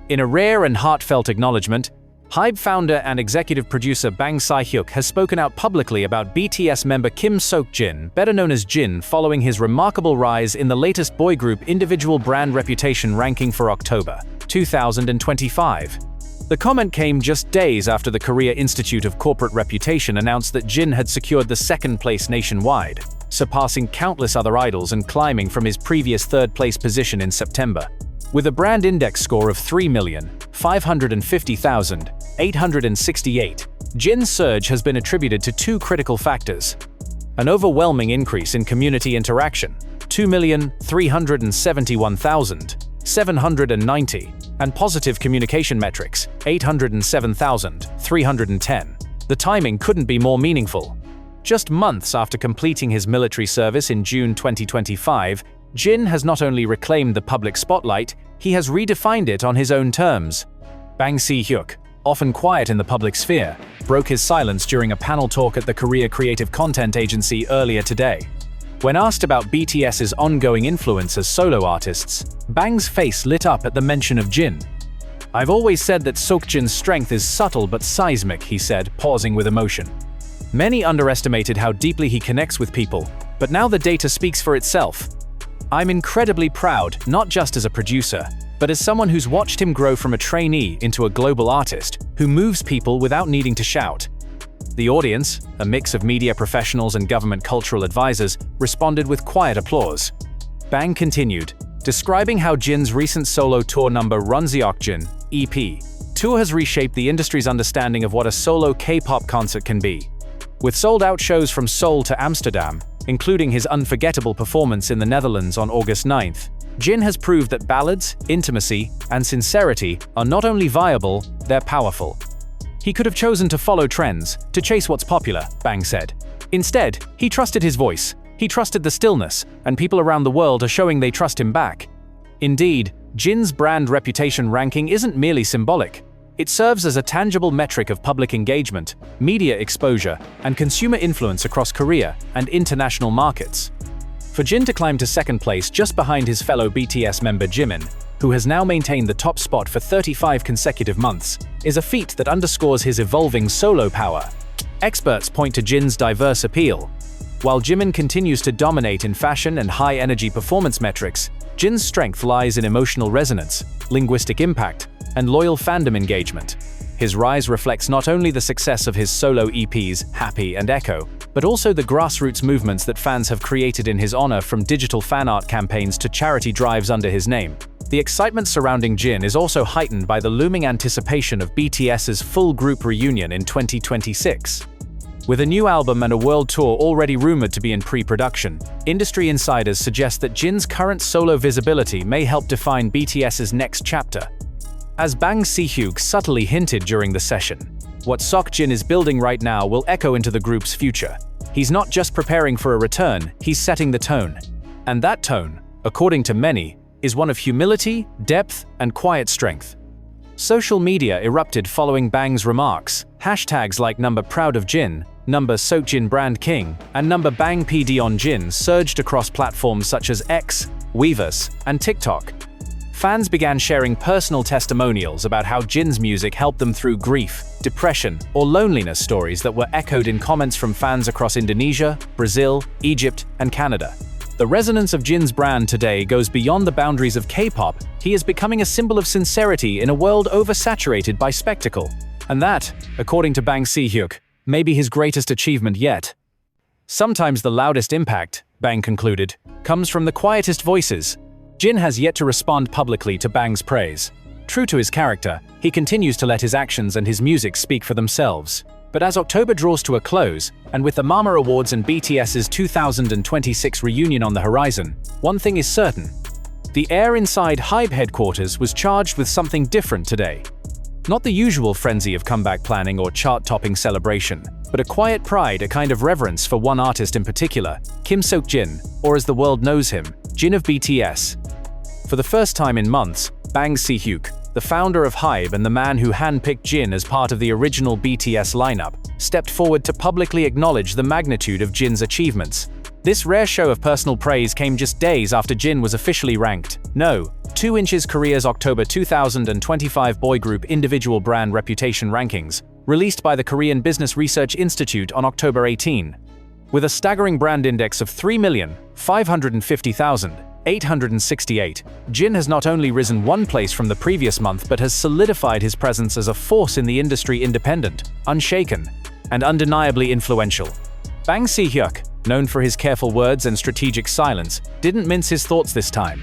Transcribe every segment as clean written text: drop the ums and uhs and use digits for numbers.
In a rare and heartfelt acknowledgement, HYBE founder and executive producer Bang Si Hyuk has spoken out publicly about BTS member Kim Seokjin, better known as Jin, following his remarkable rise in the latest boy group individual brand reputation ranking for October 2025. The comment came just days after the Korea Institute of Corporate Reputation announced that Jin had secured the second place nationwide, surpassing countless other idols and climbing from his previous third-place position in September. With a brand index score of 3,550,868, Jin's surge has been attributed to two critical factors: an overwhelming increase in community interaction, 2,371,790, and positive communication metrics, 807,310. The timing couldn't be more meaningful. Just months after completing his military service in June 2025, Jin has not only reclaimed the public spotlight, he has redefined it on his own terms. Bang Si Hyuk, often quiet in the public sphere, broke his silence during a panel talk at the Korea Creative Content Agency earlier today. When asked about BTS's ongoing influence as solo artists, Bang's face lit up at the mention of Jin. "I've always said that Seokjin's strength is subtle but seismic," he said, pausing with emotion. "Many underestimated how deeply he connects with people, but now the data speaks for itself. I'm incredibly proud, not just as a producer, but as someone who's watched him grow from a trainee into a global artist who moves people without needing to shout." The audience, a mix of media professionals and government cultural advisors, responded with quiet applause. Bang continued, describing how Jin's recent solo tour number Run Seokjin EP tour has reshaped the industry's understanding of what a solo K-pop concert can be. With sold-out shows from Seoul to Amsterdam, including his unforgettable performance in the Netherlands on August 9th, Jin has proved that ballads, intimacy, and sincerity are not only viable, they're powerful. He could have chosen to follow trends, to chase what's popular, Bang said. Instead, he trusted his voice, he trusted the stillness, and people around the world are showing they trust him back. Indeed, Jin's brand reputation ranking isn't merely symbolic. It serves as a tangible metric of public engagement, media exposure, and consumer influence across Korea and international markets. For Jin to climb to second place just behind his fellow BTS member Jimin, who has now maintained the top spot for 35 consecutive months, is a feat that underscores his evolving solo power. Experts point to Jin's diverse appeal. While Jimin continues to dominate in fashion and high-energy performance metrics, Jin's strength lies in emotional resonance, linguistic impact, and loyal fandom engagement. His rise reflects not only the success of his solo EPs, Happy and Echo, but also the grassroots movements that fans have created in his honor, from digital fan art campaigns to charity drives under his name. The excitement surrounding Jin is also heightened by the looming anticipation of BTS's full group reunion in 2026. With a new album and a world tour already rumored to be in pre-production, industry insiders suggest that Jin's current solo visibility may help define BTS's next chapter. As Bang Si Hyuk subtly hinted during the session, what Seokjin is building right now will echo into the group's future. He's not just preparing for a return, he's setting the tone. And that tone, according to many, is one of humility, depth, and quiet strength. Social media erupted following Bang's remarks. Hashtags like #ProudOfJin, #Seokjin Brand King, and #BangPD on Jin surged across platforms such as X, Weverse, and TikTok. Fans began sharing personal testimonials about how Jin's music helped them through grief, depression, or loneliness, stories that were echoed in comments from fans across Indonesia, Brazil, Egypt, and Canada. The resonance of Jin's brand today goes beyond the boundaries of K-pop. He is becoming a symbol of sincerity in a world oversaturated by spectacle. And that, according to Bang Si Hyuk, may be his greatest achievement yet. Sometimes the loudest impact, Bang concluded, comes from the quietest voices. Jin has yet to respond publicly to Bang's praise. True to his character, he continues to let his actions and his music speak for themselves. But as October draws to a close, and with the Mama Awards and BTS's 2026 reunion on the horizon, one thing is certain. The air inside HYBE headquarters was charged with something different today. Not the usual frenzy of comeback planning or chart-topping celebration, but a quiet pride, a kind of reverence for one artist in particular, Kim Seokjin, or as the world knows him, Jin of BTS. For the first time in months, Bang Si Hyuk, the founder of HYBE and the man who handpicked Jin as part of the original BTS lineup, stepped forward to publicly acknowledge the magnitude of Jin's achievements. This rare show of personal praise came just days after Jin was officially ranked No. 2 Inches Korea's October 2025 boy group individual brand reputation rankings, released by the Korean Business Research Institute on October 18. With a staggering brand index of 3,550,868, Jin has not only risen one place from the previous month but has solidified his presence as a force in the industry, independent, unshaken, and undeniably influential. Bang Si Hyuk, known for his careful words and strategic silence, didn't mince his thoughts this time.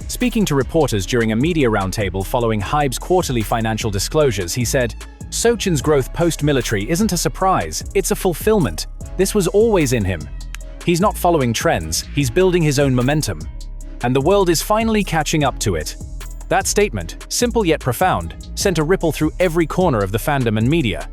Speaking to reporters during a media roundtable following HYBE's quarterly financial disclosures, he said, "Seokjin's growth post-military isn't a surprise, it's a fulfillment. This was always in him. He's not following trends, he's building his own momentum. And the world is finally catching up to it." That statement, simple yet profound, sent a ripple through every corner of the fandom and media.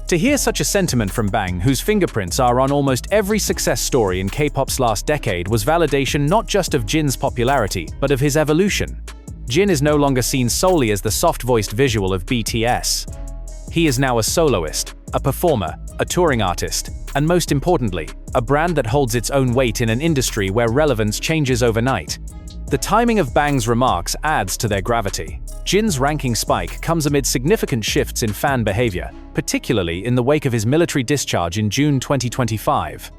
To hear such a sentiment from Bang, whose fingerprints are on almost every success story in K-pop's last decade, was validation not just of Jin's popularity, but of his evolution. Jin is no longer seen solely as the soft-voiced visual of BTS. He is now a soloist, a performer, a touring artist, and most importantly, a brand that holds its own weight in an industry where relevance changes overnight. The timing of Bang's remarks adds to their gravity. Jin's ranking spike comes amid significant shifts in fan behavior, particularly in the wake of his military discharge in June 2025.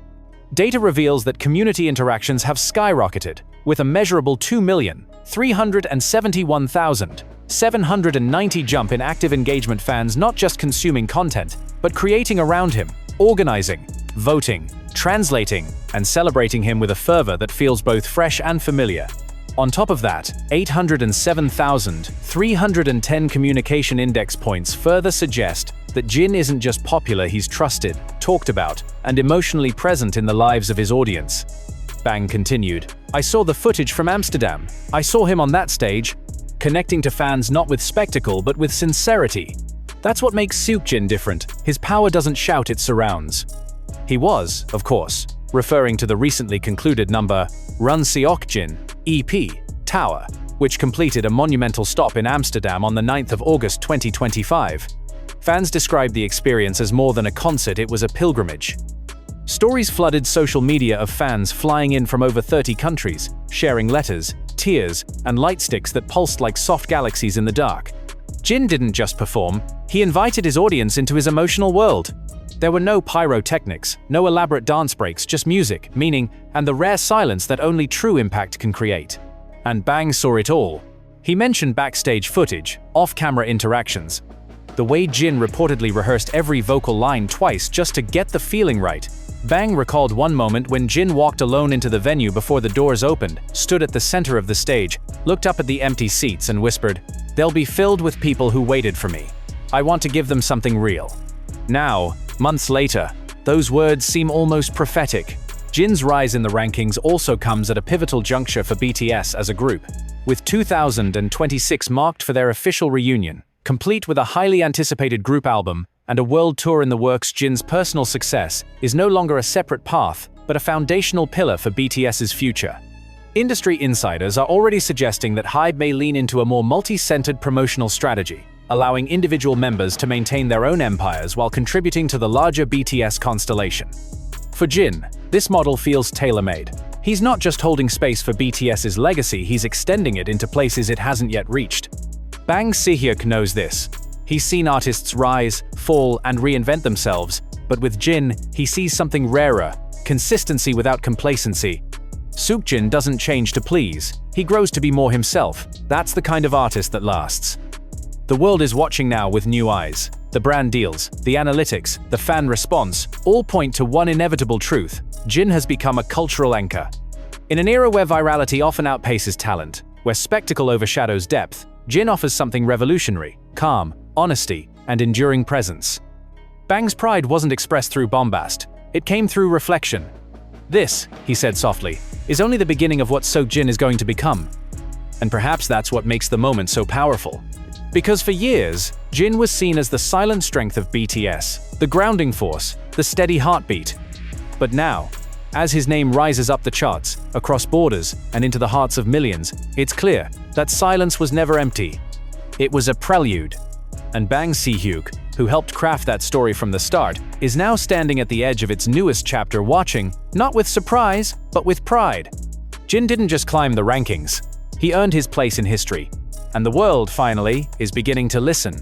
Data reveals that community interactions have skyrocketed, with a measurable 2,371,790 jump in active engagement, fans not just consuming content, but creating around him, organizing, voting, translating, and celebrating him with a fervor that feels both fresh and familiar. On top of that, 807,310 communication index points further suggest that Jin isn't just popular, he's trusted, talked about, and emotionally present in the lives of his audience. Bang continued, "I saw the footage from Amsterdam. I saw him on that stage, connecting to fans not with spectacle but with sincerity. That's what makes Seokjin different. His power doesn't shout, it surrounds." He was, of course, referring to the recently concluded number Run Seokjin EP, Tower, which completed a monumental stop in Amsterdam on the 9th of August 2025. Fans described the experience as more than a concert, it was a pilgrimage. Stories flooded social media of fans flying in from over 30 countries, sharing letters, tears, and light sticks that pulsed like soft galaxies in the dark. Jin didn't just perform, he invited his audience into his emotional world. There were no pyrotechnics, no elaborate dance breaks, just music, meaning, and the rare silence that only true impact can create. And Bang saw it all. He mentioned backstage footage, off-camera interactions, the way Jin reportedly rehearsed every vocal line twice just to get the feeling right. Bang recalled one moment when Jin walked alone into the venue before the doors opened, stood at the center of the stage, looked up at the empty seats and whispered, "They'll be filled with people who waited for me. I want to give them something real." Now, months later, those words seem almost prophetic. Jin's rise in the rankings also comes at a pivotal juncture for BTS as a group, with 2026 marked for their official reunion, complete with a highly anticipated group album and a world tour in the works. Jin's personal success is no longer a separate path, but a foundational pillar for BTS's future. Industry insiders are already suggesting that HYBE may lean into a more multi-centered promotional strategy, allowing individual members to maintain their own empires while contributing to the larger BTS constellation. For Jin, this model feels tailor-made. He's not just holding space for BTS's legacy, he's extending it into places it hasn't yet reached. Bang Si Hyuk knows this. He's seen artists rise, fall, and reinvent themselves, but with Jin, he sees something rarer: consistency without complacency. Seokjin doesn't change to please, he grows to be more himself. That's the kind of artist that lasts. The world is watching now with new eyes. The brand deals, the analytics, the fan response, all point to one inevitable truth: Jin has become a cultural anchor. In an era where virality often outpaces talent, where spectacle overshadows depth, Jin offers something revolutionary: calm, honesty, and enduring presence. Bang's pride wasn't expressed through bombast, it came through reflection. "This," he said softly, "is only the beginning of what Seokjin is going to become." And perhaps that's what makes the moment so powerful. Because for years, Jin was seen as the silent strength of BTS, the grounding force, the steady heartbeat. But now, as his name rises up the charts, across borders, and into the hearts of millions, it's clear that silence was never empty. It was a prelude. And Bang Si Hyuk, who helped craft that story from the start, is now standing at the edge of its newest chapter watching, not with surprise, but with pride. Jin didn't just climb the rankings. He earned his place in history. And the world, finally, is beginning to listen.